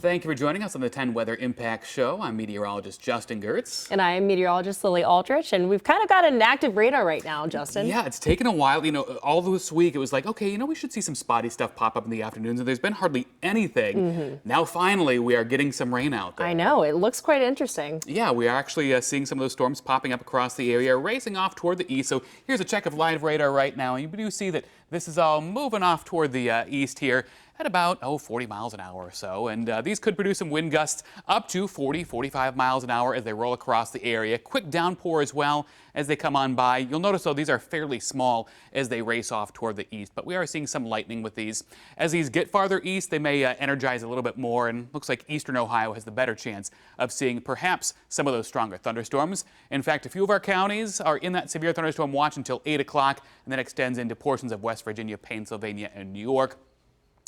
Thank you for joining us on the 10 Weather Impact Show. I'm meteorologist Justin Gehrts. And I'm meteorologist Aldrich, and we've kind of got an active radar right now, Justin. Yeah, it's taken a while. All this week it was like, okay, we should see some spotty stuff pop up in the afternoons, and there's been hardly anything. Now, finally, we are getting some rain out there. I know, it looks quite interesting. Yeah, we are actually seeing some of those storms popping up across the area, racing off toward the east. So here's a check of live radar right now, and you do see that this is all moving off toward the east here at about, 40 miles an hour or so. And these could produce some wind gusts up to 40, 45 miles an hour as they roll across the area. Quick downpour as well as they come on by. You'll notice, though, these are fairly small as they race off toward the east, but we are seeing some lightning with these. As these get farther east, they may energize a little bit more, and looks like eastern Ohio has the better chance of seeing perhaps some of those stronger thunderstorms. In fact, a few of our counties are in that severe thunderstorm watch until 8 o'clock, and that extends into portions of West Virginia, Pennsylvania, and New York.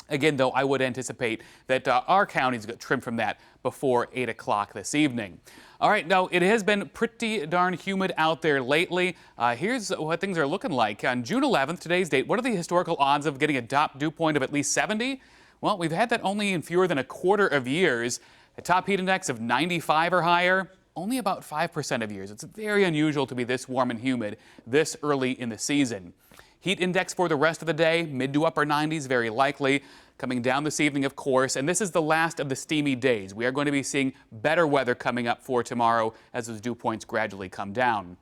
Again, though, I would anticipate that our counties get trimmed from that before 8 o'clock this evening. All right, now, it has been pretty darn humid out there lately. Here's what things are looking like. On June 11th, today's date, what are the historical odds of getting a top dew point of at least 70? Well, we've had that only in fewer than a quarter of years. A top heat index of 95 or higher, only about 5% of years. It's very unusual to be this warm and humid this early in the season. Heat index for the rest of the day, mid to upper 90s, very likely. Coming down this evening, of course, and this is the last of the steamy days. We are going to be seeing better weather coming up for tomorrow as those dew points gradually come down.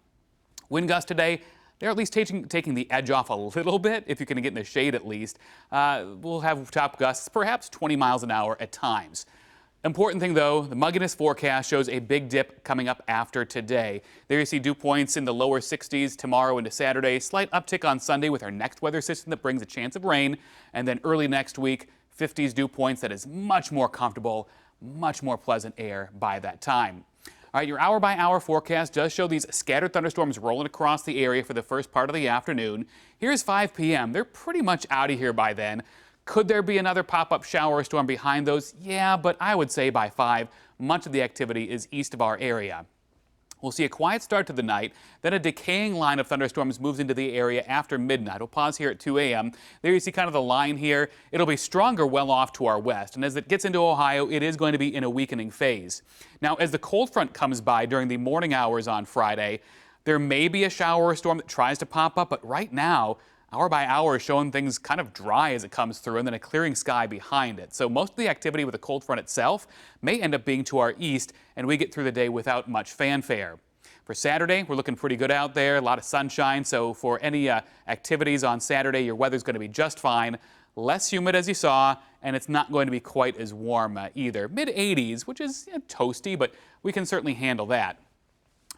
Wind gusts today, they're at least taking the edge off a little bit, if you can get in the shade at least. We'll have top gusts, perhaps 20 miles an hour at times. Important thing, though, the mugginess forecast shows a big dip coming up after today. There you see dew points in the lower 60s tomorrow into Saturday. Slight uptick on Sunday with our next weather system that brings a chance of rain. And then early next week, 50s dew points that is much more comfortable, much more pleasant air by that time. All right, your hour-by-hour forecast does show these scattered thunderstorms rolling across the area for the first part of the afternoon. Here's 5 p.m. They're pretty much out of here by then. Could there be another pop-up shower or storm behind those? Yeah, but I would say by 5, much of the activity is east of our area. We'll see a quiet start to the night, then a decaying line of thunderstorms moves into the area after midnight. We'll pause here at 2 a.m. There you see kind of the line here. It'll be stronger well off to our west, and as it gets into Ohio, it is going to be in a weakening phase. Now, as the cold front comes by during the morning hours on Friday, there may be a shower or storm that tries to pop up, but right now, hour by hour is showing things kind of dry as it comes through and then a clearing sky behind it. So most of the activity with the cold front itself may end up being to our east, and we get through the day without much fanfare. For Saturday, we're looking pretty good out there, a lot of sunshine. So for any activities on Saturday, your weather's going to be just fine. Less humid as you saw, and it's not going to be quite as warm either. Mid-80s, which is toasty, but we can certainly handle that.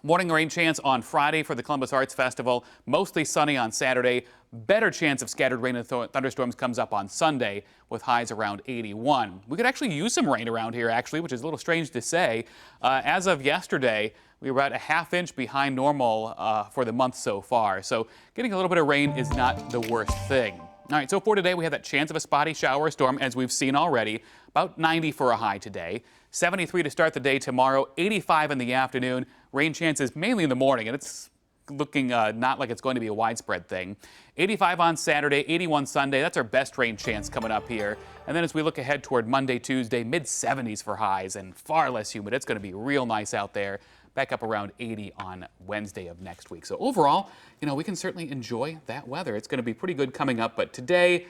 Morning rain chance on Friday for the Columbus Arts Festival. Mostly sunny on Saturday. Better chance of scattered rain and thunderstorms comes up on Sunday with highs around 81. We could actually use some rain around here, actually, which is a little strange to say. As of yesterday, we were at a ½ inch behind normal for the month so far. So getting a little bit of rain is not the worst thing. All right, so for today, we have that chance of a spotty shower or storm, as we've seen already. About 90 for a high today. 73 to start the day tomorrow, 85 in the afternoon. Rain chances mainly in the morning, and it's looking not like it's going to be a widespread thing. 85 on Saturday, 81 Sunday. That's our best rain chance coming up here. And then as we look ahead toward Monday, Tuesday, mid-70s for highs and far less humid. It's going to be real nice out there. Back up around 80 on Wednesday of next week. So overall, we can certainly enjoy that weather. It's going to be pretty good coming up, but today,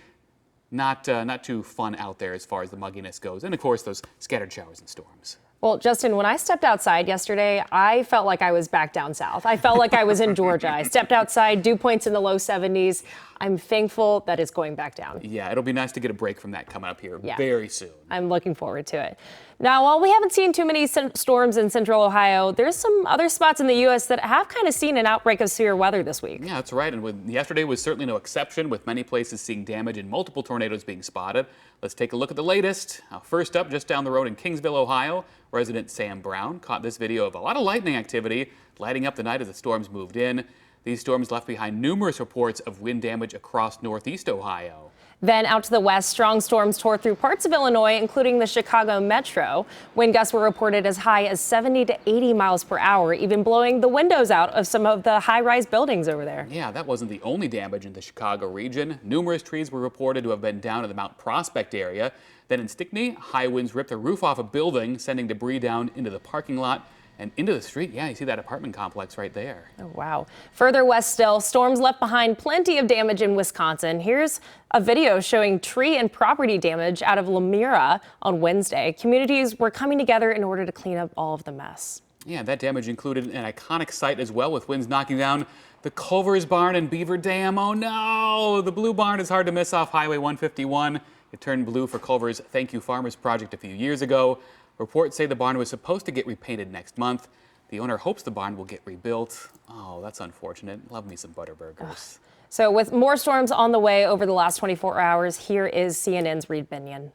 not too fun out there as far as the mugginess goes. And of course, those scattered showers and storms. Well, Justin, when I stepped outside yesterday, I felt like I was back down south. I felt like I was in Georgia. I stepped outside, dew points in the low 70s. I'm thankful that it's going back down. Yeah, it'll be nice to get a break from that coming up here very soon. I'm looking forward to it. Now, while we haven't seen too many storms in central Ohio, there's some other spots in the U.S. that have kind of seen an outbreak of severe weather this week. Yeah, that's right. And yesterday was certainly no exception, with many places seeing damage and multiple tornadoes being spotted. Let's take a look at the latest. First up, just down the road in Kingsville, Ohio, resident Sam Brown caught this video of a lot of lightning activity lighting up the night as the storms moved in. These storms left behind numerous reports of wind damage across northeast Ohio. Then out to the west, strong storms tore through parts of Illinois, including the Chicago metro. Wind gusts were reported as high as 70 to 80 miles per hour, even blowing the windows out of some of the high-rise buildings over there. Yeah, that wasn't the only damage in the Chicago region. Numerous trees were reported to have been down in the Mount Prospect area. Then in Stickney, high winds ripped the roof off a building, sending debris down into the parking lot and into the street. Yeah, you see that apartment complex right there. Oh, wow. Further west still, storms left behind plenty of damage in Wisconsin. Here's a video showing tree and property damage out of Lemira on Wednesday. Communities were coming together in order to clean up all of the mess. Yeah, that damage included an iconic site as well, with winds knocking down the Culver's Barn and Beaver Dam. Oh no! The Blue Barn is hard to miss off Highway 151. It turned blue for Culver's Thank You Farmers project a few years ago. Reports say the barn was supposed to get repainted next month. The owner hopes the barn will get rebuilt. Oh, that's unfortunate. Love me some Butterburgers. So with more storms on the way over the last 24 hours, here is CNN's Reed Binion.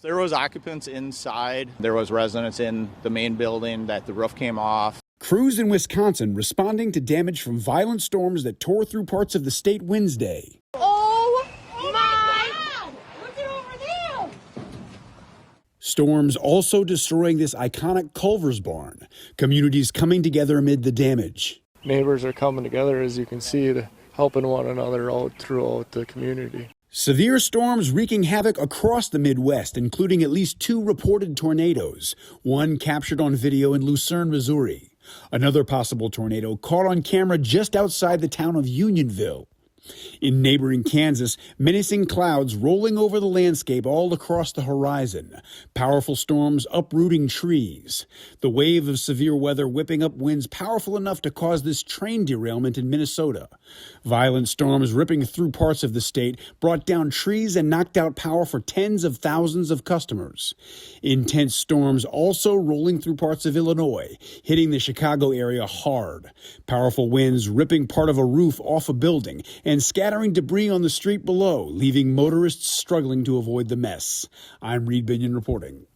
There was occupants inside. There was residents in the main building that the roof came off. Crews in Wisconsin responding to damage from violent storms that tore through parts of the state Wednesday. Oh my God! Look at over there! Storms also destroying this iconic Culver's Barn. Communities coming together amid the damage. Neighbors are coming together, as you can see, to helping one another out throughout the community. Severe storms wreaking havoc across the Midwest, including at least 2 reported tornadoes, one captured on video in Lucerne, Missouri. Another possible tornado caught on camera just outside the town of Unionville. In neighboring Kansas, menacing clouds rolling over the landscape all across the horizon. Powerful storms uprooting trees. The wave of severe weather whipping up winds powerful enough to cause this train derailment in Minnesota. Violent storms ripping through parts of the state brought down trees and knocked out power for tens of thousands of customers. Intense storms also rolling through parts of Illinois, hitting the Chicago area hard. Powerful winds ripping part of a roof off a building and scattering debris on the street below, leaving motorists struggling to avoid the mess. I'm Reed Binion reporting.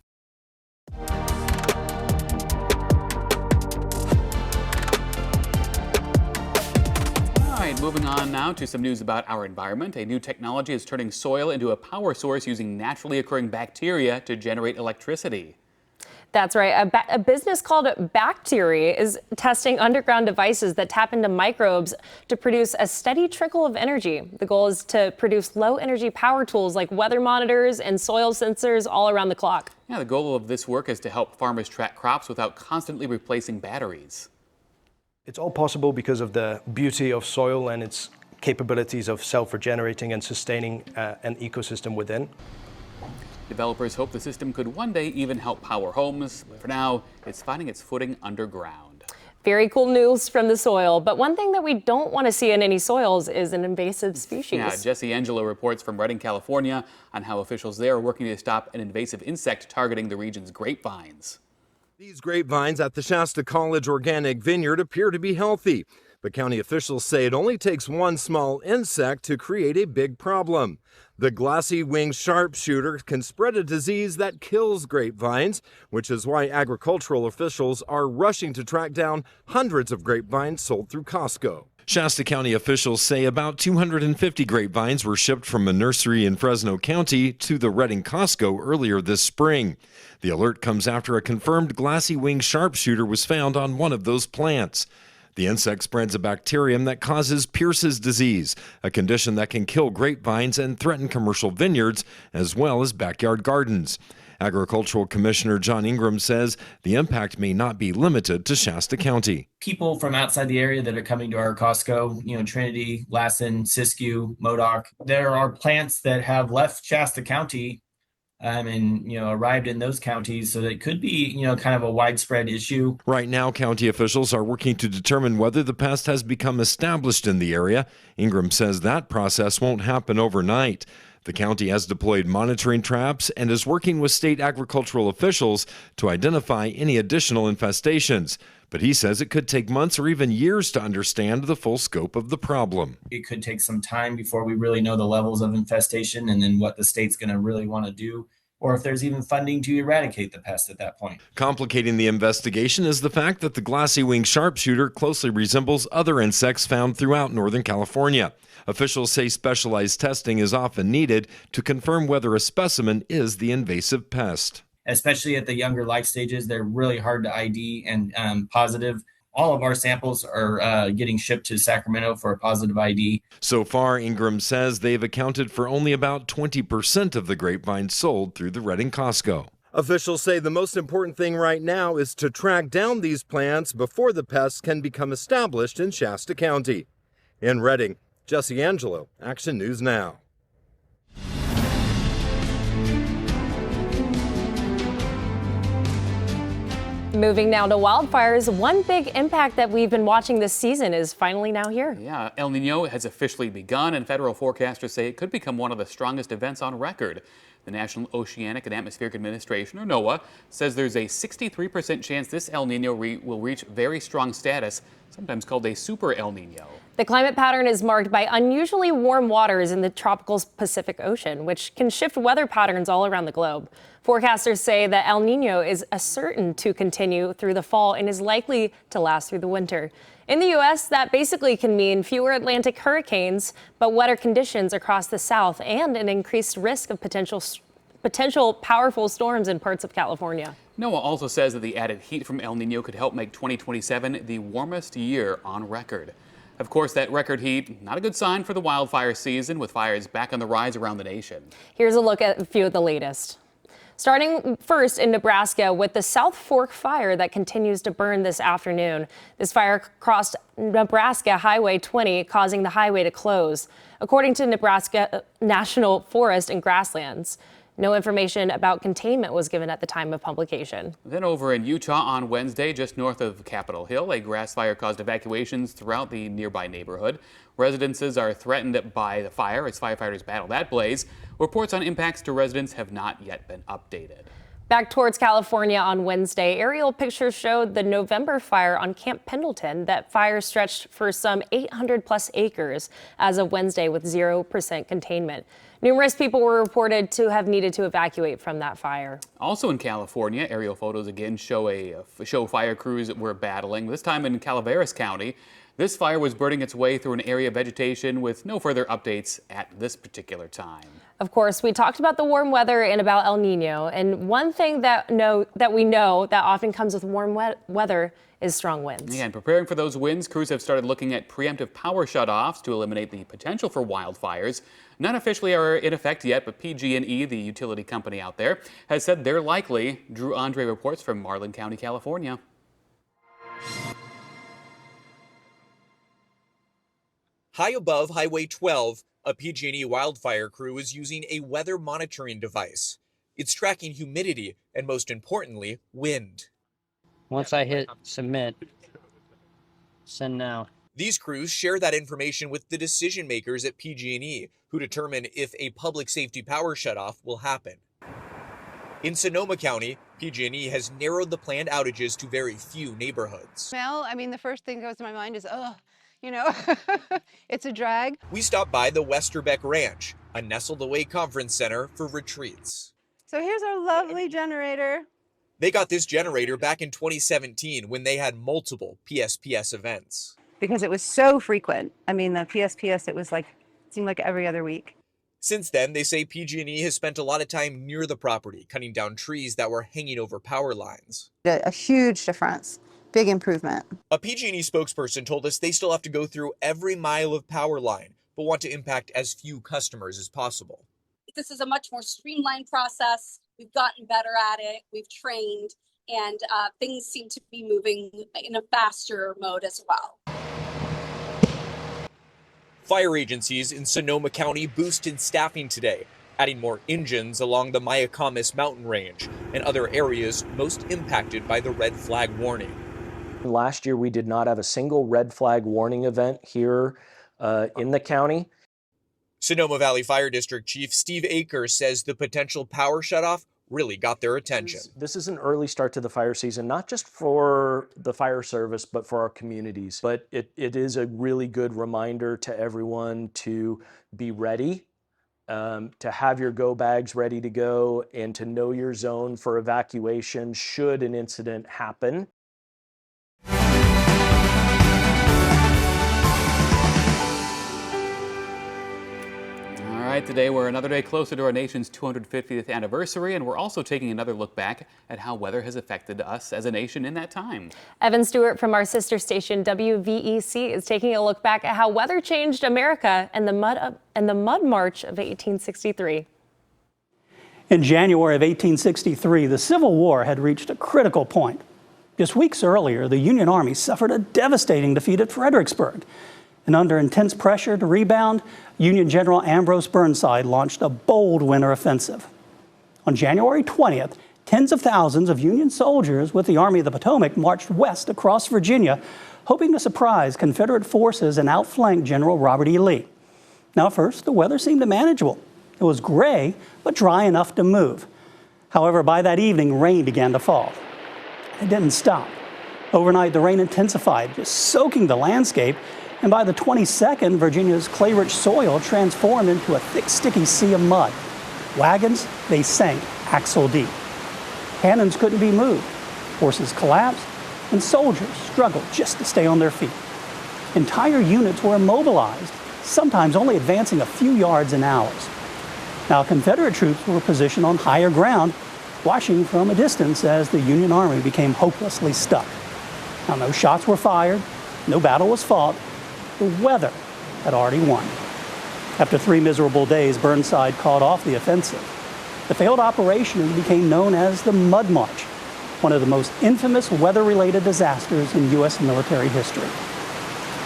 All right, moving on now to some news about our environment. A new technology is turning soil into a power source using naturally occurring bacteria to generate electricity. That's right. A business called Bacteria is testing underground devices that tap into microbes to produce a steady trickle of energy. The goal is to produce low-energy power tools like weather monitors and soil sensors all around the clock. Yeah, the goal of this work is to help farmers track crops without constantly replacing batteries. It's all possible because of the beauty of soil and its capabilities of self-regenerating and sustaining an ecosystem within. Developers hope the system could one day even help power homes. For now, it's finding its footing underground. Very cool news from the soil, but one thing that we don't want to see in any soils is an invasive species. Yeah, Jesse Angelo reports from Redding, California, on how officials there are working to stop an invasive insect targeting the region's grapevines. These grapevines at the Shasta College Organic Vineyard appear to be healthy, but county officials say it only takes one small insect to create a big problem. The glassy-winged sharpshooter can spread a disease that kills grapevines, which is why agricultural officials are rushing to track down hundreds of grapevines sold through Costco. Shasta County officials say about 250 grapevines were shipped from a nursery in Fresno County to the Redding Costco earlier this spring. The alert comes after a confirmed glassy-winged sharpshooter was found on one of those plants. The insect spreads a bacterium that causes Pierce's disease, a condition that can kill grapevines and threaten commercial vineyards as well as backyard gardens. Agricultural Commissioner John Ingram says the impact may not be limited to Shasta County. People from outside the area that are coming to our Costco, Trinity, Lassen, Siskiyou, Modoc, there are plants that have left Shasta County and arrived in those counties, so that it could be kind of a widespread issue. Right now, county officials are working to determine whether the pest has become established in the area. Ingram says that process won't happen overnight. The county has deployed monitoring traps and is working with state agricultural officials to identify any additional infestations. But he says it could take months or even years to understand the full scope of the problem. It could take some time before we really know the levels of infestation and then what the state's going to really want to do or if there's even funding to eradicate the pest at that point. Complicating the investigation is the fact that the glassy-winged sharpshooter closely resembles other insects found throughout Northern California. Officials say specialized testing is often needed to confirm whether a specimen is the invasive pest. Especially at the younger life stages, they're really hard to ID and positive. All of our samples are getting shipped to Sacramento for a positive ID. So far, Ingram says they've accounted for only about 20% of the grapevine sold through the Redding Costco. Officials say the most important thing right now is to track down these plants before the pests can become established in Shasta County. In Redding, Jesse Angelo, Action News Now. Moving now to wildfires, one big impact that we've been watching this season is finally now here. Yeah, El Niño has officially begun, and federal forecasters say it could become one of the strongest events on record. The National Oceanic and Atmospheric Administration, or NOAA, says there's a 63% chance this El Niño will reach very strong status, sometimes called a super El Niño. The climate pattern is marked by unusually warm waters in the tropical Pacific Ocean, which can shift weather patterns all around the globe. Forecasters say that El Niño is certain to continue through the fall and is likely to last through the winter. In the U.S., that basically can mean fewer Atlantic hurricanes, but wetter conditions across the South and an increased risk of potential powerful storms in parts of California. NOAA also says that the added heat from El Niño could help make 2027 the warmest year on record. Of course, that record heat, not a good sign for the wildfire season, with fires back on the rise around the nation. Here's a look at a few of the latest. Starting first in Nebraska with the South Fork fire that continues to burn this afternoon. This fire crossed Nebraska Highway 20, causing the highway to close, according to Nebraska National Forest and Grasslands. No information about containment was given at the time of publication. Then over in Utah on Wednesday, just north of Capitol Hill, a grass fire caused evacuations throughout the nearby neighborhood. Residences are threatened by the fire as firefighters battle that blaze. Reports on impacts to residents have not yet been updated. Back towards California on Wednesday, aerial pictures showed the November fire on Camp Pendleton. That fire stretched for some 800 plus acres as of Wednesday with 0% containment. Numerous people were reported to have needed to evacuate from that fire. Also in California, aerial photos again show fire crews that were battling, this time in Calaveras County. This fire was burning its way through an area of vegetation with no further updates at this particular time. Of course, we talked about the warm weather and about El Niño, and one thing that we know that often comes with warm weather is strong winds. Yeah, and preparing for those winds, crews have started looking at preemptive power shutoffs to eliminate the potential for wildfires. None officially are in effect yet, but PG&E, the utility company out there, has said they're likely. Drew Andre reports from Marlin County, California. High above Highway 12, a PG&E wildfire crew is using a weather monitoring device. It's tracking humidity and, most importantly, wind. Once I hit submit, send now. These crews share that information with the decision makers at PG&E, who determine if a public safety power shutoff will happen. In Sonoma County, PG&E has narrowed the planned outages to very few neighborhoods. Well, I mean, the first thing that goes to my mind is, it's a drag. We stopped by the Westerbeck Ranch, a nestled away conference center for retreats. So here's our lovely generator. They got this generator back in 2017 when they had multiple PSPS events. Because it was so frequent. I mean, the PSPS, it seemed like every other week. Since then, they say PG&E has spent a lot of time near the property, cutting down trees that were hanging over power lines. A huge difference. Big improvement. A PG&E spokesperson told us they still have to go through every mile of power line, but want to impact as few customers as possible. This is a much more streamlined process. We've gotten better at it. We've trained, and things seem to be moving in a faster mode as well. Fire agencies in Sonoma County boosted staffing today, adding more engines along the Mayacamas mountain range and other areas most impacted by the red flag warning. Last year, we did not have a single red flag warning event here in the county. Sonoma Valley Fire District Chief Steve Akers says the potential power shutoff really got their attention. This is an early start to the fire season, not just for the fire service, but for our communities. But it is a really good reminder to everyone to be ready to have your go bags ready to go and to know your zone for evacuation should an incident happen. All right, today we're another day closer to our nation's 250th anniversary, and we're also taking another look back at how weather has affected us as a nation in that time. Evan Stewart from our sister station WVEC is taking a look back at how weather changed America and the Mud March of 1863. In January of 1863, the Civil War had reached a critical point. Just weeks earlier, the Union Army suffered a devastating defeat at Fredericksburg. And under intense pressure to rebound, Union General Ambrose Burnside launched a bold winter offensive. On January 20th, tens of thousands of Union soldiers with the Army of the Potomac marched west across Virginia, hoping to surprise Confederate forces and outflank General Robert E. Lee. Now, at first, the weather seemed manageable. It was gray, but dry enough to move. However, by that evening, rain began to fall. It didn't stop. Overnight, the rain intensified, just soaking the landscape. And by the 22nd, Virginia's clay-rich soil transformed into a thick, sticky sea of mud. Wagons, they sank axle deep. Cannons couldn't be moved. Horses collapsed, and soldiers struggled just to stay on their feet. Entire units were immobilized, sometimes only advancing a few yards in hours. Now, Confederate troops were positioned on higher ground, watching from a distance as the Union Army became hopelessly stuck. Now, no shots were fired, no battle was fought. The weather had already won. After 3 miserable days, Burnside called off the offensive. The failed operation became known as the Mud March, one of the most infamous weather-related disasters in U.S. military history.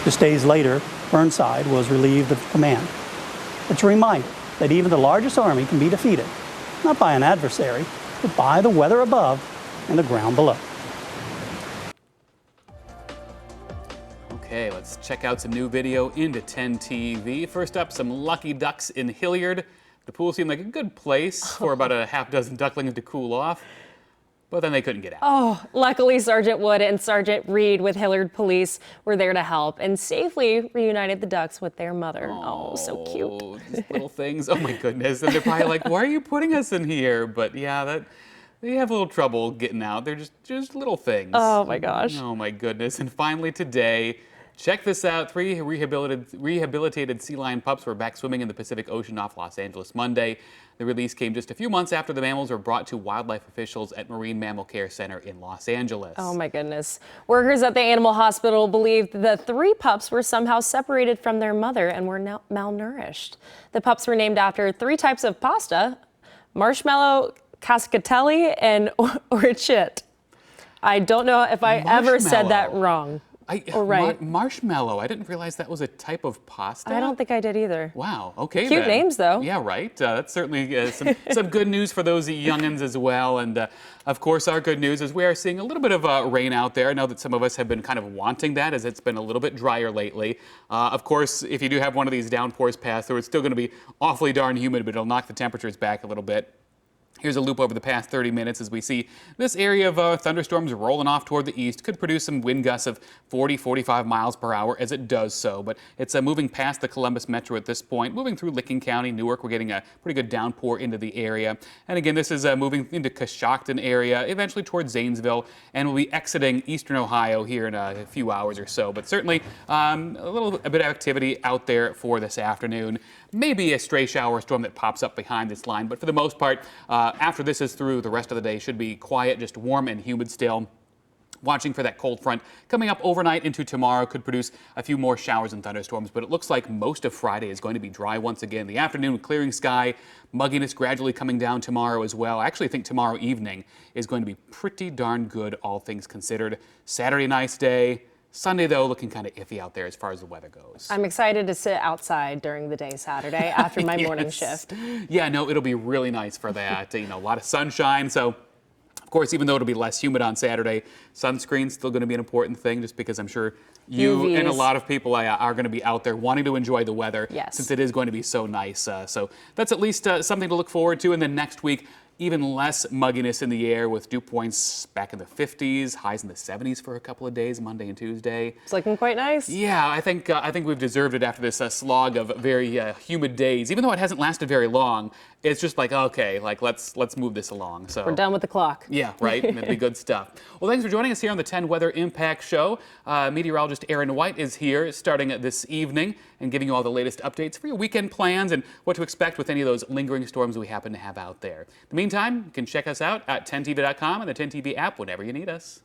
Just days later, Burnside was relieved of command. It's a reminder that even the largest army can be defeated, not by an adversary, but by the weather above and the ground below. Okay, let's check out some new video into 10 TV. First up, some lucky ducks in Hilliard. The pool seemed like a good place for about a half dozen ducklings to cool off, but then they couldn't get out. Oh, luckily Sergeant Wood and Sergeant Reed with Hilliard Police were there to help and safely reunited the ducks with their mother. Oh, so cute. Just little things. Oh my goodness. And they're probably like, why are you putting us in here? But yeah, they have a little trouble getting out. They're just little things. Oh my gosh. Oh my goodness. And finally today, check this out. 3 rehabilitated sea lion pups were back swimming in the Pacific Ocean off Los Angeles Monday. The release came just a few months after the mammals were brought to wildlife officials at Marine Mammal Care Center in Los Angeles. Oh my goodness. Workers at the animal hospital believed the 3 pups were somehow separated from their mother and were now malnourished. The pups were named after 3 types of pasta: marshmallow, cascatelli, and orchid. I don't know if I ever said that wrong. Right. Marshmallow. I didn't realize that was a type of pasta. I don't think I did either. Wow. Okay. Cute names, though. Yeah, right. That's certainly some good news for those youngins as well. And of course, our good news is we are seeing a little bit of rain out there. I know that some of us have been kind of wanting that, as it's been a little bit drier lately. Of course, if you do have one of these downpours pass through, it's still going to be awfully darn humid, but it'll knock the temperatures back a little bit. Here's a loop over the past 30 minutes as we see this area of thunderstorms rolling off toward the east. Could produce some wind gusts of 40-45 miles per hour as it does so. But it's moving past the Columbus metro at this point. Moving through Licking County, Newark, we're getting a pretty good downpour into the area. And again, this is moving into Coshocton area, eventually towards Zanesville. And we'll be exiting eastern Ohio here in a few hours or so. But certainly a bit of activity out there for this afternoon. Maybe a stray shower storm that pops up behind this line. But for the most part, after this is through, the rest of the day should be quiet, just warm and humid still. Watching for that cold front coming up overnight into tomorrow could produce a few more showers and thunderstorms, but it looks like most of Friday is going to be dry once again. The afternoon, clearing sky, mugginess gradually coming down tomorrow as well. I actually think tomorrow evening is going to be pretty darn good, all things considered. Saturday, nice day. Sunday, though, looking kind of iffy out there as far as the weather goes. I'm excited to sit outside during the day Saturday after my morning shift. Yeah, no, it'll be really nice for that. A lot of sunshine. So, of course, even though it'll be less humid on Saturday, sunscreen's still going to be an important thing, just because I'm sure you UVs. And a lot of people are going to be out there wanting to enjoy the weather, yes, since it is going to be so nice. So that's at least something to look forward to. And then next week, even less mugginess in the air with dew points back in the 50s, highs in the 70s for a couple of days, Monday and Tuesday. It's looking quite nice. Yeah, I think we've deserved it after this slog of very humid days. Even though it hasn't lasted very long, it's just like, okay, like let's move this along. So we're done with the clock. Yeah, right. It'll be good stuff. Well, thanks for joining us here on the 10 Weather Impact Show. Meteorologist Aaron White is here starting this evening and giving you all the latest updates for your weekend plans and what to expect with any of those lingering storms we happen to have out there. In the meantime, you can check us out at 10tv.com and the 10TV app whenever you need us.